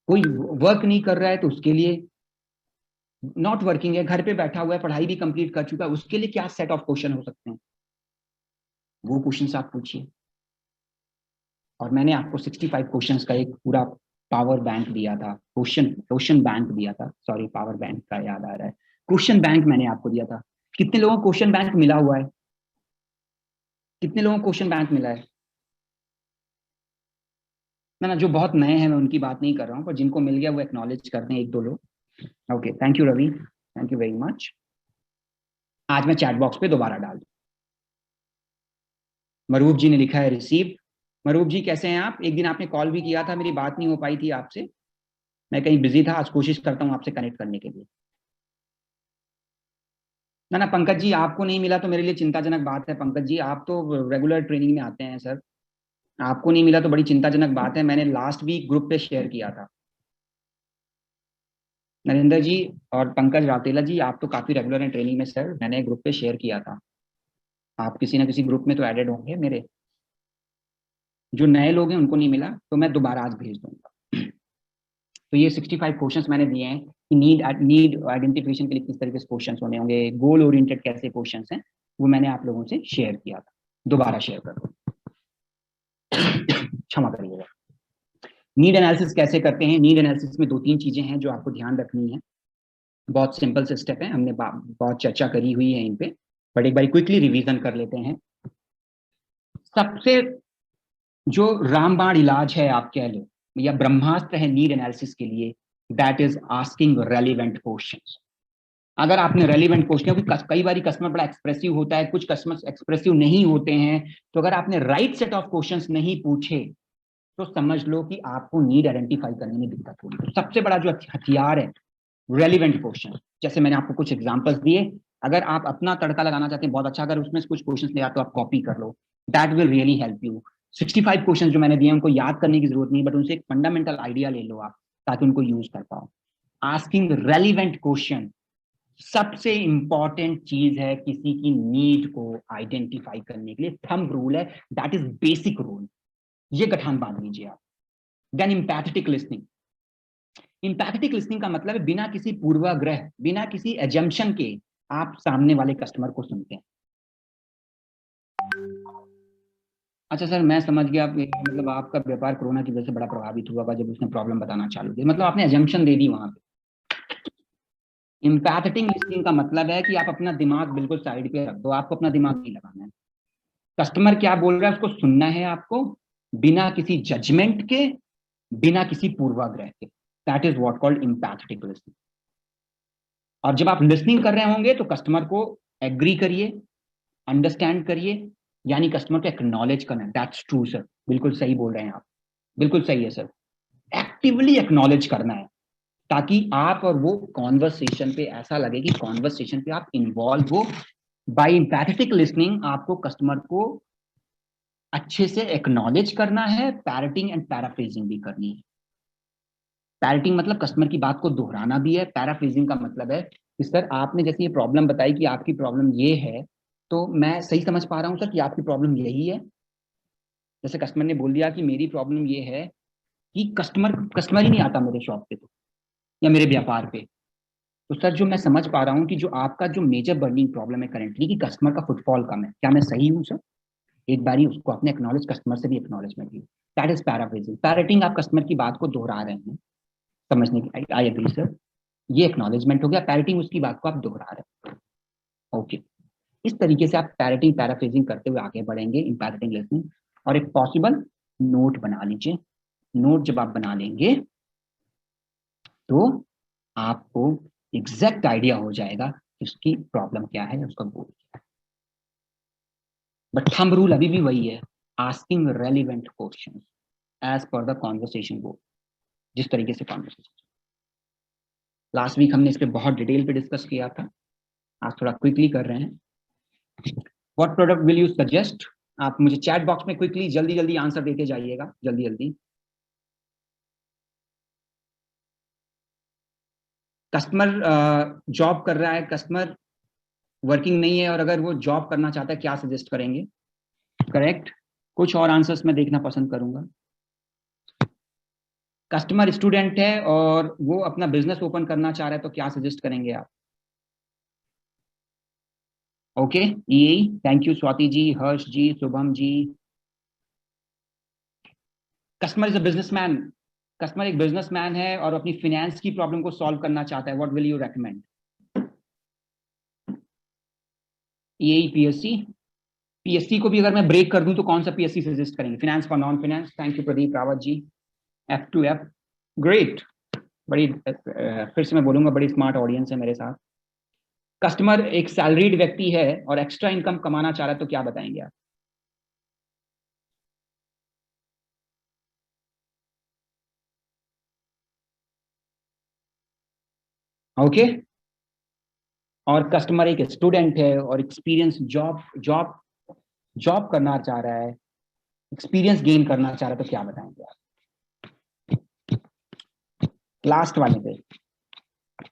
कोई वर्क नहीं कर रहा है तो उसके लिए, नॉट वर्किंग है, घर पे बैठा हुआ है, पढ़ाई भी कंप्लीट कर चुका है, उसके लिए क्या सेट ऑफ क्वेश्चन हो सकते हैं, वो क्वेश्चन आप पूछिए। और मैंने आपको 65 क्वेश्चंस का एक पूरा पावर बैंक दिया था, क्वेश्चन बैंक दिया था, सॉरी पावर बैंक का याद आ रहा है, क्वेश्चन बैंक मैंने आपको दिया था। कितने लोगों को क्वेश्चन बैंक मिला हुआ है, कितने लोगों को क्वेश्चन बैंक मिला है? ना जो बहुत नए हैं मैं उनकी बात नहीं कर रहा हूँ, पर जिनको मिल गया वो एक्नॉलेज करते हैं 1-2 लोग। Okay, thank you Ravi, thank you very much. आज मैं चैट बॉक्स पे दोबारा डाल दूं। मरूप जी ने लिखा है रिसीव। मरूप जी कैसे हैं आप? एक दिन आपने कॉल भी किया था, मेरी बात नहीं हो पाई थी आपसे, मैं कहीं बिजी था, आज कोशिश करता हूँ आपसे कनेक्ट करने के लिए। ना पंकज जी आपको नहीं मिला तो मेरे लिए चिंताजनक बात है। पंकज जी आप तो रेगुलर ट्रेनिंग में आते हैं सर, आपको नहीं मिला तो बड़ी चिंताजनक बात है। मैंने लास्ट वीक ग्रुप पे शेयर किया था। नरेंद्र जी और पंकज राउतेला जी आप तो काफी रेगुलर हैं ट्रेनिंग में सर, मैंने ग्रुप पे शेयर किया था, आप किसी ना किसी ग्रुप में तो एडेड होंगे मेरे। जो नए लोग हैं उनको नहीं मिला तो मैं दोबारा आज भेज दूंगा। तो ये 65 क्वेश्चंस मैंने दिए हैं कि नीड आइडेंटिफिकेशन के लिए किस तरह के क्वेश्चंस होने होंगे, गोल ओरिएंटेड कैसे क्वेश्चंस हैं, वो मैंने आप लोगों से शेयर किया था, दोबारा शेयर कर दूँ, क्षमा करिएगा। नीड एनालिसिस कैसे करते हैं? नीड एनालिसिस में 2-3 चीजें हैं जो आपको ध्यान रखनी है, बहुत सिंपल से स्टेप है, हमने बहुत चर्चा करी हुई है इन पे, बट एक बार क्विकली रिवीजन कर लेते हैं। सबसे जो रामबाण इलाज है आप कह लो या ब्रह्मास्त्र है नीड एनालिसिस के लिए, that is asking relevant questions. अगर आपने रेलिवेंट क्वेश्चन, क्योंकि कई बार कस्टमर बड़ा एक्सप्रेसिव होता है, कुछ कस्टमर्स एक्सप्रेसिव नहीं होते हैं, तो अगर आपने राइट सेट ऑफ क्वेश्चंस नहीं पूछे तो समझ लो कि आपको नीड आइडेंटिफाई करने में दिक्कत होगी। तो सबसे बड़ा जो हथियार है रेलिवेंट क्वेश्चन, जैसे मैंने आपको कुछ एग्जांपल्स दिए, अगर आप अपना तड़का लगाना चाहते हैं बहुत अच्छा, अगर उसमें से कुछ क्वेश्चंस ले आते तो आप कॉपी कर लो, that will really help you. 65 questions जो मैंने दिए उनको याद करने की जरूरत नहीं, बट उनसे एक फंडामेंटल आइडिया ले लो आप, ताकि उनको यूज कर पाओ। आस्किंग रेलिवेंट क्वेश्चन सबसे इंपॉर्टेंट चीज है किसी की नीड को आइडेंटिफाई करने के लिए, थंब रूल है, दैट इज बेसिक रूल, ये गठान बांध लीजिए आप। Then empathetic listening. Empathetic listening का मतलब है बिना किसी पूर्वाग्रह, बिना किसी एजम्पशन के आप सामने वाले कस्टमर को सुनते हैं। अच्छा सर, मैं समझ गया, मतलब आपका व्यापार कोरोना की वजह से बड़ा प्रभावित हुआ जब उसने प्रॉब्लम बताना चालू किया, मतलब आपने एजम्पशन दे दी वहां पे। एम्पैथेटिक लिसनिंग का मतलब है कि आप अपना दिमाग बिल्कुल साइड पे रख दो, आपको अपना दिमाग नहीं लगाना है, कस्टमर क्या बोल रहा है उसको सुनना है आपको, बिना किसी जजमेंट के, बिना किसी पूर्वाग्रह के। That is what called empathetic listening. और जब आप लिसनिंग कर रहे होंगे तो कस्टमर को एग्री करिए, अंडरस्टैंड करिए, यानी कस्टमर को एक्नॉलेज करना है। दैट्स ट्रू सर, बिल्कुल सही बोल रहे हैं आप, बिल्कुल सही है सर। एक्टिवली एक्नॉलेज करना है, ताकि आप और वो कॉन्वर्सेशन पे ऐसा लगे कि कॉन्वर्सेशन पे आप इन्वॉल्व हो। बाय एम्पैथेटिक लिसनिंग आपको कस्टमर को अच्छे से एक्नॉलेज करना है, पैरेटिंग एंड पैराफ्रेजिंग भी करनी है। पैरेटिंग मतलब कस्टमर की बात को दोहराना भी है, पैराफ्रेजिंग का मतलब है कि सर आपने जैसे ये प्रॉब्लम बताई कि आपकी प्रॉब्लम ये है, तो मैं सही समझ पा रहा हूँ सर कि आपकी प्रॉब्लम यही है। जैसे कस्टमर ने बोल दिया कि मेरी प्रॉब्लम ये है कि कस्टमर कस्टमर ही नहीं आता मेरे शॉप पे, तो या मेरे व्यापार पे। तो सर जो मैं समझ पा रहा हूँ कि जो आपका जो मेजर बर्निंग प्रॉब्लम है करेंटली कि कस्टमर का फुटफॉल कम है, क्या मैं सही हूँ सर? एक बारी उसको अपने एक्नॉलेज, कस्टमर से भी एक्नॉलेजमेंट ली। That is paraphrasing. पैरेटिंग आप कस्टमर की बात को दोहरा रहे हैं, समझने की, आई एग्री सर, ये एक्नॉलेजमेंट हो गया। पैरेटिंग उसकी बात को आप दोहरा रहे हैं, ओके। इस तरीके से आप पैरेटिंग पैराफ्रेजिंग करते हुए आगे बढ़ेंगे इन पैरेटिंग लिसनिंग। और एक पॉसिबल नोट बना लीजिए। नोट जब आप बना लेंगे तो आपको एग्जैक्ट आइडिया हो जाएगा कि उसकी प्रॉब्लम क्या है, उसका गोल क्या है। बट थंब रूल अभी भी वही है, asking relevant questions as per the conversation goal, जिस तरीके से कॉन्वर्सेशन। लास्ट वीक हमने इस पे बहुत डिटेल पे डिस्कस किया था, आज थोड़ा क्विकली कर रहे हैं। What product will you suggest? आप मुझे चैट बॉक्स में क्विकली जल्दी जल्दी आंसर देके जाइएगा, जल्दी जल्दी। कस्टमर जॉब कर रहा है, कस्टमर वर्किंग नहीं है, और अगर वो जॉब करना चाहता है क्या सजेस्ट करेंगे? करेक्ट। कुछ और आंसर्स मैं देखना पसंद करूंगा। कस्टमर स्टूडेंट है और वो अपना बिजनेस ओपन करना चाह रहा है, तो क्या सजेस्ट करेंगे आप? ओके, यही। Thank you Swati ji, Harsh ji, Shubham ji. Customer is a businessman, customer एक बिजनेसमैन है और अपनी फाइनेंस की प्रॉब्लम को सॉल्व करना चाहता है, व्हाट विल यू रेकमेंड? यही पीएससी। पीएससी को भी अगर मैं ब्रेक कर दूं तो कौन सा पीएससी सजेस्ट करेंगे? Finance for non finance. Thank you Pradeep Rawat ji. F2F, great. बड़ी फिर से मैं बोलूंगा, बड़ी स्मार्ट ऑडियंस है मेरे साथ। कस्टमर एक सैलरीड व्यक्ति है और एक्स्ट्रा इनकम कमाना चाह रहा है, तो क्या बताएंगे आप? ओके। और कस्टमर एक स्टूडेंट है और एक्सपीरियंस जॉब जॉब जॉब करना चाह रहा है, एक्सपीरियंस गेन करना चाह रहा है, तो क्या बताएंगे आप? लास्ट वाले पे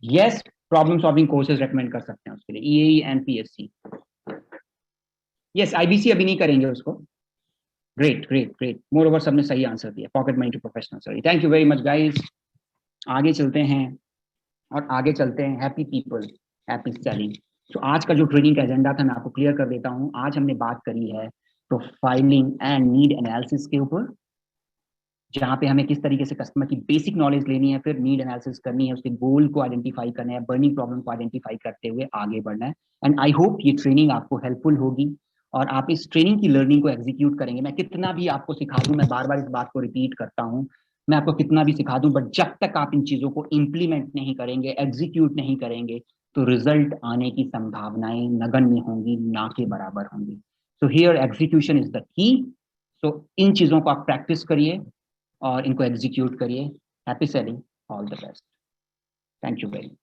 yes, problem solving courses recommend कर सकते हैं उसके लिए, EAE and PSC. Yes, IBC अभी नहीं करेंगे उसको। Great great great, moreover सबने सही आंसर दिया। Pocket money to professional study. Thank you very much guys. आगे चलते हैं, और आगे चलते हैं हैप्पी पीपल हैप्पी सेलिंग। तो आज का जो ट्रेनिंग का एजेंडा था मैं आपको क्लियर कर देता हूँ। आज हमने बात करी है प्रोफाइलिंग एंड नीड एनालिसिस के ऊपर, जहाँ पे हमें किस तरीके से कस्टमर की बेसिक नॉलेज लेनी है, फिर नीड एनालिसिस करनी है, उसके गोल को आइडेंटिफाई करना है, बर्निंग प्रॉब्लम को आइडेंटिफाई करते हुए आगे बढ़ना है। एंड आई होप ये ट्रेनिंग आपको हेल्पफुल होगी और आप इस ट्रेनिंग की लर्निंग को एग्जीक्यूट करेंगे। मैं कितना भी आपको सिखा दूं, मैं बार बार इस बात को रिपीट करता हूं, मैं आपको कितना भी सिखा दूं, बट जब तक आप इन चीजों को इम्प्लीमेंट नहीं करेंगे, एग्जीक्यूट नहीं करेंगे, तो रिजल्ट आने की संभावनाएं नगण्य होंगी, ना के बराबर होंगी। So here execution is the key. सो इन चीजों को आप प्रैक्टिस करिए और इनको एग्जीक्यूट करिए। Happy selling, all the best. Thank you very much.